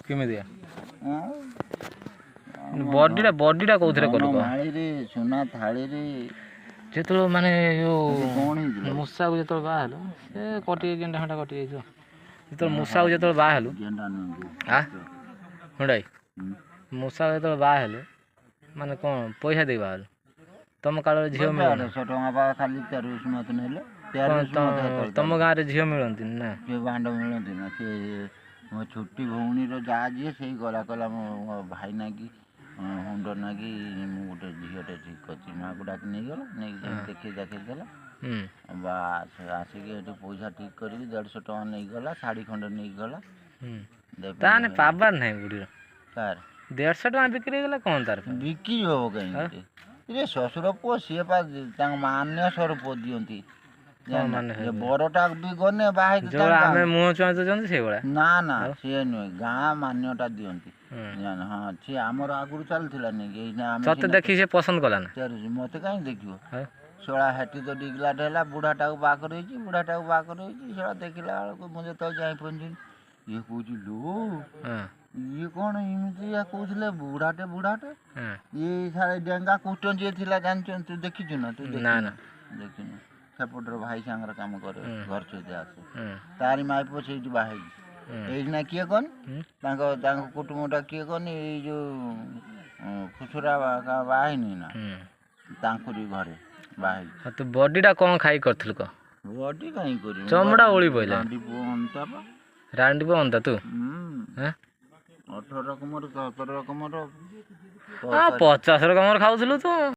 କେମିତିଆ ବଡିଟା କୋଉଥିରେ କଲୁ ମାଳିରେ ସୁନା ଥାଳିରେ ଯେତେବେଳେ ମାନେ କଣ ହେଇଥିଲା ମୂଷାକୁ ଯେତେବେଳେ ବାହା ହେଲୁ ସେ କଟି ଗେଣ୍ଡା ଫେଣ୍ଡା କଟି ଯାଇଥିବ ଯେତେବେଳେ ମୂଷାକୁ ଯେତେବେଳେ ବାହା ହେଲୁ ହୁଣ୍ଡାଇ ମୂଷାକୁ ଯେତେବେଳେ ବାହା ହେଲୁ ମାନେ କ'ଣ ପଇସା ଦେଇ ବାହା ହେଲୁ ତମ କାଳରେ ଝିଅ ମିଳୁନି 100 ଟଙ୍କା ବା ଖାଲି 4 ମତେ ନେଲେ ତମ ଗାଁରେ ଝିଅ ମିଳନ୍ତି ନା ଝିଅ ଭାଣ୍ଡ ମିଳନ୍ତି ନା ସେ ମୋ ଛୋଟି ଭଉଣୀର ଯାହା ଯିଏ ସେଇ ଗଲା କହିଲା ମୋ ଭାଇ ନାଗି ହୁଣ୍ଡ ନାଗି ମୁଁ ଗୋଟେ ଝିଅଟେ ଠିକ୍ କରିଛି ମାଆକୁ ଡାକି ନେଇଗଲା ନେଇକି ଦେଖେଇ ଦେଲା ବାସ୍ ଆସିକି ଏଠି ପଇସା ଠିକ୍ କରିକି 150 ଟଙ୍କା ନେଇଗଲା ଶାଢ଼ୀ ଖଣ୍ଡେ ନେଇକି ଗଲା ତାହେଲେ ପାବାର ନାହିଁ ବୁଢ଼ୀର କାହାର 150 ଟଙ୍କା ବିକ୍ରି ହେଇଗଲା କ'ଣ ତାର ବିକ୍ରି ହବ କାହିଁକି ରେ ଶ୍ୱଶୁର ପୁଅ ସିଏ ପା ତାଙ୍କ ମାନ୍ୟ ସ୍ୱରୂପ ଦିଅନ୍ତି ବରଟା ବି ଗନେ ବାହାହେଇକି ଆମେ ମୁହଁ ଚୁଆଁ ଦେଉଛନ୍ତି ସେଇଭଳିଆ ନା ନା ସିଏ ନୁହେଁ ଗାଁ ମାନ୍ୟଟା ଦିଅନ୍ତି ହଁ ସିଏ ଆମର ଆଗରୁ ଚାଲିଥିଲା ନାଇଁ ତତେ ଦେଖି ସେ ପସନ୍ଦ କଲା ନା ମତେ କାହିଁ ଦେଖିବ ଶଳା ହେଠି ତ ଡିଗଲାଟ ହେଲା ବୁଢ଼ାଟାକୁ ବାହା କରିଛି ଶଳା ଦେଖିଲା ବେଳକୁ ମୁଁ ଯେତେବେଳେ ଯାଇ ପହଞ୍ଚିଲି ଇଏ କହୁଛି ଲୋ ଇଏ କ'ଣ ଏମିତି କହୁଥିଲେ ବୁଢ଼ାଟେ ଇଏ ସାରା ଡେଙ୍ଗା କୁଟନ ଯିଏ ଥିଲା ଜାଣିଛୁ ତୁ ଦେଖିଛୁ ନା ତୁ ଦେଖିନୁ ସେପଟର ଭାଇ ସାଙ୍ଗରେ କାମ କରେ ଘର ସହିତ ଆସେ ତାରି ମାଇ ପୁଅ ସେଇଠି ବାହା ହେଇଛି ଏଇନା କିଏ କହନି ତାଙ୍କ କୁଟୁମ୍ବଟା କିଏ କହନି ଏଇ ଯୋଉ ଖୁଚୁରା ବାହା ହେଇନି ନା ତାଙ୍କରି ଘରେ ବାହା ହେଇଛି ତୁ ବଡିଟା କ'ଣ ଖାଇ କରିଥିଲୁ କହ ବଡି କାହିଁ କରିବୁ ଚମଡ଼ା ଓଳି ପଇଲା ରାଣ୍ଡି ପୁଅ ଅନ୍ତା ତୁ 18 ରକମର 17 ରକମର 50 ରକମର ଖାଉଥିଲୁ ତୁ